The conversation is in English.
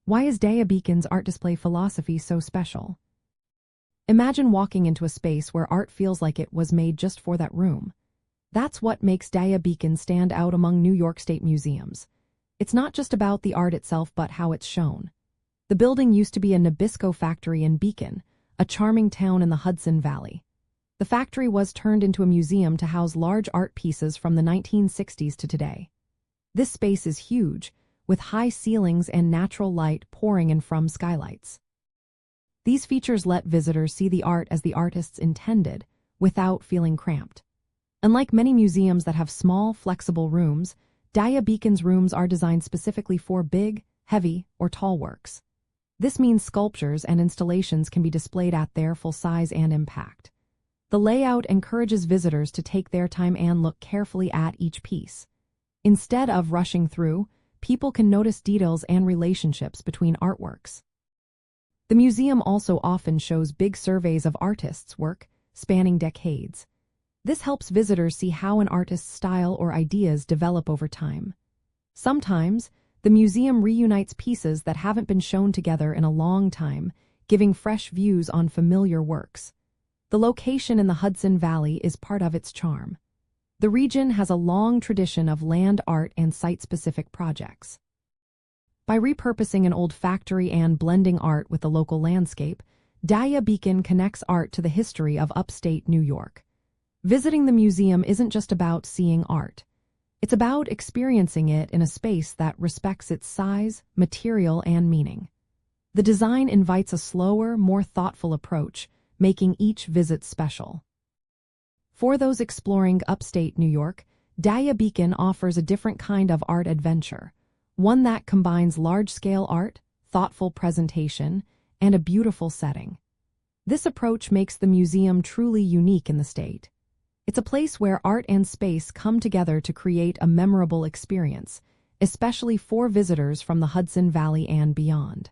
Why is Daya Beacon's art display philosophy so special? Imagine walking into a space where art feels like it was made just for that room. That's what makes Daya Beacon stand out among New York State museums. It's not just about the art itself but how it's shown. The building used to be a Nabisco factory in Beacon, a charming town in the Hudson Valley. The factory was turned into a museum to house large art pieces from the 1960s to today. This space is huge, with high ceilings and natural light pouring in from skylights. These features let visitors see the art as the artists intended, without feeling cramped. Unlike many museums that have small, flexible rooms, Daya Beacon's rooms are designed specifically for big, heavy, or tall works. This means sculptures and installations can be displayed at their full size and impact. The layout encourages visitors to take their time and look carefully at each piece. Instead of rushing through, people can notice details and relationships between artworks. The museum also often shows big surveys of artists' work, spanning decades. This helps visitors see how an artist's style or ideas develop over time. Sometimes, the museum reunites pieces that haven't been shown together in a long time, giving fresh views on familiar works. The location in the Hudson Valley is part of its charm. The region has a long tradition of land art and site-specific projects. By repurposing an old factory and blending art with the local landscape, Daya Beacon connects art to the history of upstate New York. Visiting the museum isn't just about seeing art. It's about experiencing it in a space that respects its size, material, and meaning. The design invites a slower, more thoughtful approach, making each visit special. For those exploring upstate New York, Daya Beacon offers a different kind of art adventure, one that combines large-scale art, thoughtful presentation, and a beautiful setting. This approach makes the museum truly unique in the state. It's a place where art and space come together to create a memorable experience, especially for visitors from the Hudson Valley and beyond.